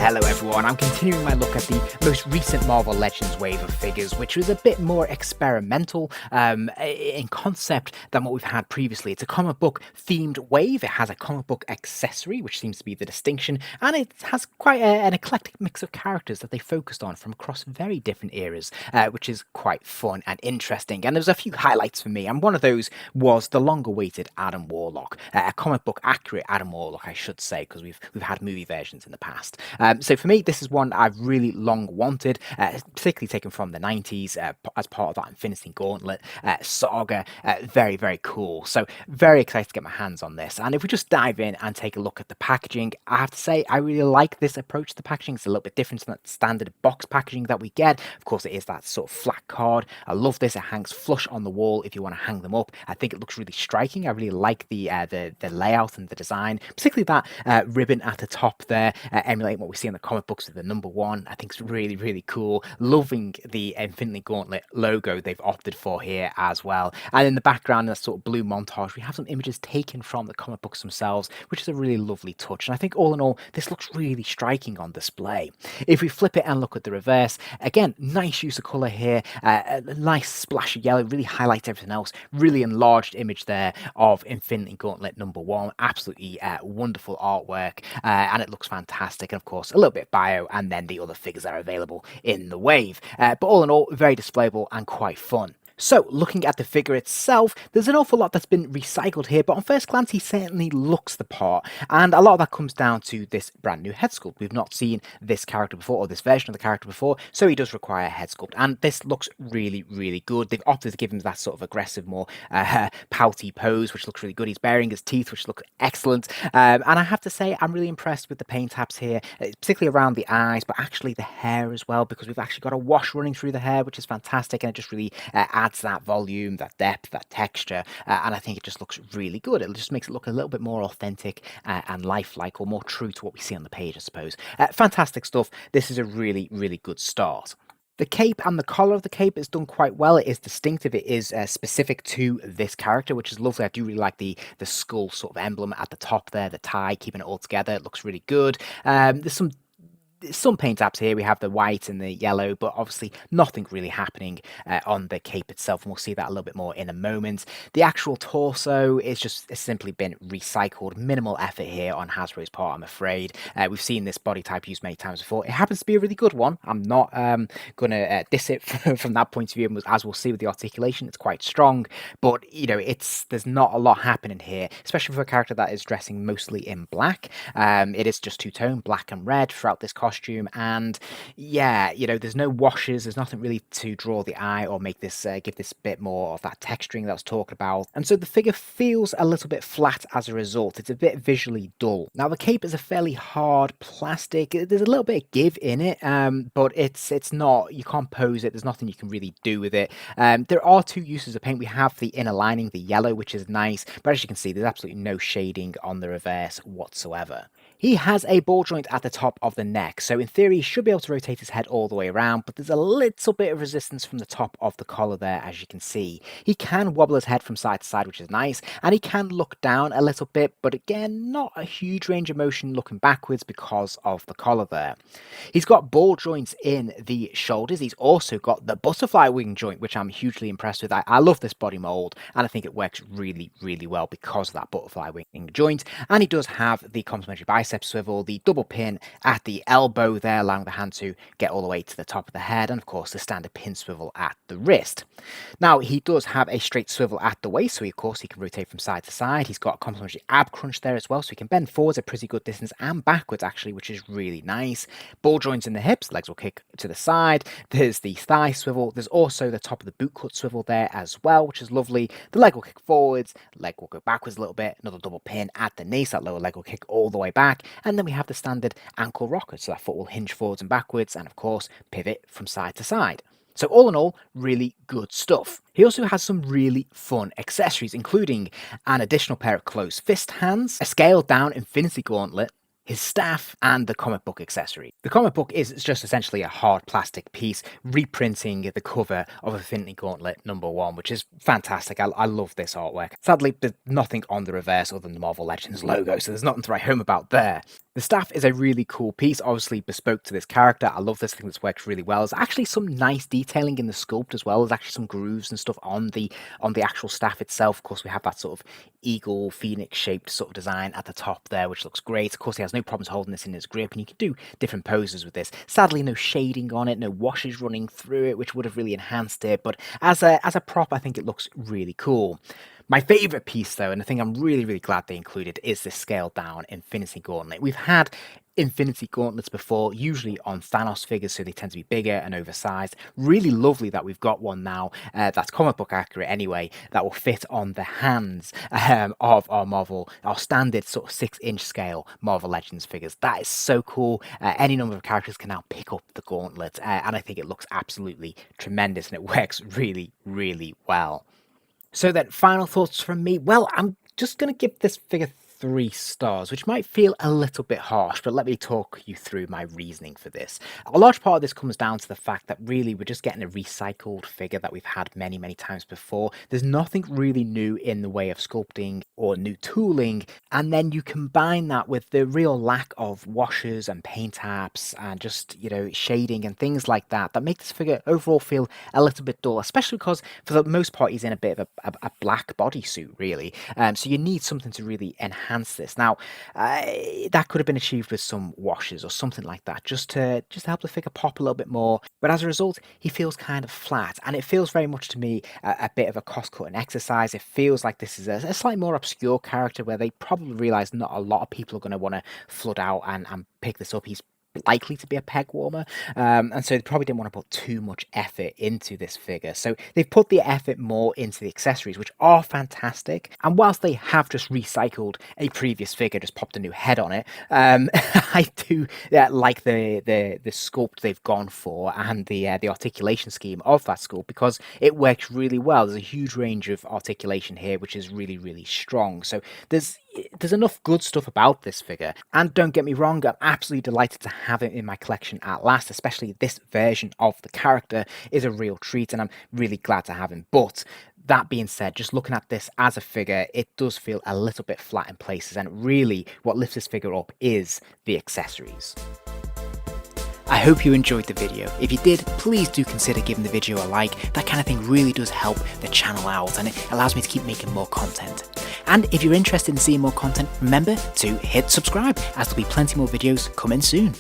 Hello everyone, I'm continuing my look at the most recent Marvel Legends wave of figures, which was a bit more experimental in concept than what we've had previously. It's a comic book themed wave, it has a comic book accessory, which seems to be the distinction, and it has quite an eclectic mix of characters that they focused on from across very different eras, which is quite fun and interesting. And there's a few highlights for me, and one of those was the long-awaited Adam Warlock, a comic book accurate Adam Warlock, I should say, because we've had movie versions in the past. So for me, this is one I've really long wanted, particularly taken from the 90s as part of that Infinity Gauntlet saga. Very, very cool. So very excited to get my hands on this. And if we just dive in and take a look at the packaging, I have to say I really like this approach to the packaging. It's a little bit different from that standard box packaging that we get. Of course, it is that sort of flat card. I love this. It hangs flush on the wall if you want to hang them up. I think it looks really striking. I really like the layout and the design, particularly that ribbon at the top there, emulating what we see in the comic books with the #1. I think it's really, really cool. Loving the Infinity Gauntlet logo they've opted for here as well. And in the background, in that sort of blue montage, we have some images taken from the comic books themselves, which is a really lovely touch. And I think all in all, this looks really striking on display. If we flip it and look at the reverse, again, nice use of color here, a nice splash of yellow, really highlights everything else. Really enlarged image there of Infinity Gauntlet #1. Absolutely wonderful artwork, and it looks fantastic. And of course, a little bit of bio, and then the other figures that are available in the wave. But all in all, very displayable and quite fun. So, looking at the figure itself, there's an awful lot that's been recycled here, but on first glance, he certainly looks the part. And a lot of that comes down to this brand new head sculpt. We've not seen this character before, or this version of the character before, so he does require a head sculpt. And this looks really, really good. They've opted to give him that sort of aggressive, more pouty pose, which looks really good. He's baring his teeth, which look excellent. And I have to say, I'm really impressed with the paint apps here, particularly around the eyes, but actually the hair as well, because we've actually got a wash running through the hair, which is fantastic, and it just really adds that volume, that depth, that texture, and I think it just looks really good. It just makes it look a little bit more authentic and lifelike, or more true to what we see on the page, I suppose. Fantastic stuff. This is a really, really good start. The cape and the collar of the cape is done quite well. It is distinctive. It is specific to this character, which is lovely. I do really like the skull sort of emblem at the top there, the tie, keeping it all together. It looks really good. There's some paint apps here. We have the white and the yellow, but obviously nothing really happening on the cape itself, and we'll see that a little bit more in a moment. The actual torso is just simply been recycled. Minimal effort here on Hasbro's part, I'm afraid. We've seen this body type used many times before. It happens to be a really good one. I'm not going to diss it from that point of view, as we'll see with the articulation. It's quite strong, but you know, there's not a lot happening here, especially for a character that is dressing mostly in black. It is just two-tone, black and red, throughout this costume, and yeah, you know, there's no washes, there's nothing really to draw the eye or make this give this bit more of that texturing that I was talking about, and so the figure feels a little bit flat as a result. It's a bit visually dull. Now the cape is a fairly hard plastic. There's a little bit of give in it, but it's not, you can't pose it, there's nothing you can really do with it. There are two uses of paint. We have the inner lining, the yellow, which is nice, but as you can see, there's absolutely no shading on the reverse whatsoever. He has a ball joint at the top of the neck, so in theory he should be able to rotate his head all the way around, but there's a little bit of resistance from the top of the collar there, as you can see. He can wobble his head from side to side, which is nice, and he can look down a little bit, but again, not a huge range of motion looking backwards because of the collar there. He's got ball joints in the shoulders. He's also got the butterfly wing joint, which I'm hugely impressed with. I love this body mold, and I think it works really, really well because of that butterfly wing joint, and he does have the complementary bicep swivel, the double pin at the elbow there, allowing the hand to get all the way to the top of the head, and of course the standard pin swivel at the wrist. Now he does have a straight swivel at the waist, so of course he can rotate from side to side. He's got a complementary ab crunch there as well, so he can bend forwards a pretty good distance and backwards actually, which is really nice. Ball joints in the hips, legs will kick to the side. There's the thigh swivel. There's also the top of the boot cut swivel there as well, which is lovely. The leg will kick forwards, leg will go backwards a little bit, another double pin at the knee, so that lower leg will kick all the way back, and then we have the standard ankle rocker, so that foot will hinge forwards and backwards, and of course pivot from side to side. So all in all, really good stuff. He also has some really fun accessories, including an additional pair of closed fist hands, a scaled down Infinity Gauntlet, his staff, and the comic book accessory. The comic book is just essentially a hard plastic piece reprinting the cover of Infinity Gauntlet #1, which is fantastic. I love this artwork. Sadly, there's nothing on the reverse other than the Marvel Legends logo, so there's nothing to write home about there. The staff is a really cool piece, obviously bespoke to this character. I love this thing that's worked really well. There's actually some nice detailing in the sculpt as well. There's actually some grooves and stuff on the actual staff itself. Of course, we have that sort of eagle phoenix shaped sort of design at the top there, which looks great. Of course, he has no problems holding this in his grip, and you can do different poses with this. Sadly, no shading on it, no washes running through it, which would have really enhanced it. But as a prop, I think it looks really cool. My favourite piece, though, and the thing I'm really, really glad they included, is this scaled down Infinity Gauntlet. We've had Infinity Gauntlets before, usually on Thanos figures, so they tend to be bigger and oversized. Really lovely that we've got one now that's comic book accurate anyway, that will fit on the hands of our standard sort of 6-inch scale Marvel Legends figures. That is so cool. Any number of characters can now pick up the gauntlet, and I think it looks absolutely tremendous, and it works really, really well. So then, final thoughts from me. Well, I'm just going to give this figure 3 stars, which might feel a little bit harsh, but let me talk you through my reasoning for this. A large part of this comes down to the fact that really we're just getting a recycled figure that we've had many, many times before. There's nothing really new in the way of sculpting or new tooling, and then you combine that with the real lack of washes and paint apps and just, shading and things like that make this figure overall feel a little bit dull, especially because for the most part he's in a bit of a black bodysuit, really. So you need something to really enhance this. Now, that could have been achieved with some washes or something like that, just to help the figure pop a little bit more. But as a result, he feels kind of flat, and it feels very much to me a bit of a cost-cutting exercise. It feels like this is a slightly more obscure character where they probably realize not a lot of people are going to want to flood out and pick this up. He's likely to be a peg warmer, and so they probably didn't want to put too much effort into this figure, so they've put the effort more into the accessories, which are fantastic. And whilst they have just recycled a previous figure, just popped a new head on it, I do like the sculpt they've gone for and the articulation scheme of that sculpt, because it works really well. There's a huge range of articulation here, which is really, really strong. So there's enough good stuff about this figure, and don't get me wrong, I'm absolutely delighted to have it in my collection at last. Especially this version of the character is a real treat, and I'm really glad to have him. But that being said, just looking at this as a figure, it does feel a little bit flat in places, and really what lifts this figure up is the accessories. I hope you enjoyed the video. If you did, please do consider giving the video a like. That kind of thing really does help the channel out, and it allows me to keep making more content. And if you're interested in seeing more content, remember to hit subscribe, as there'll be plenty more videos coming soon.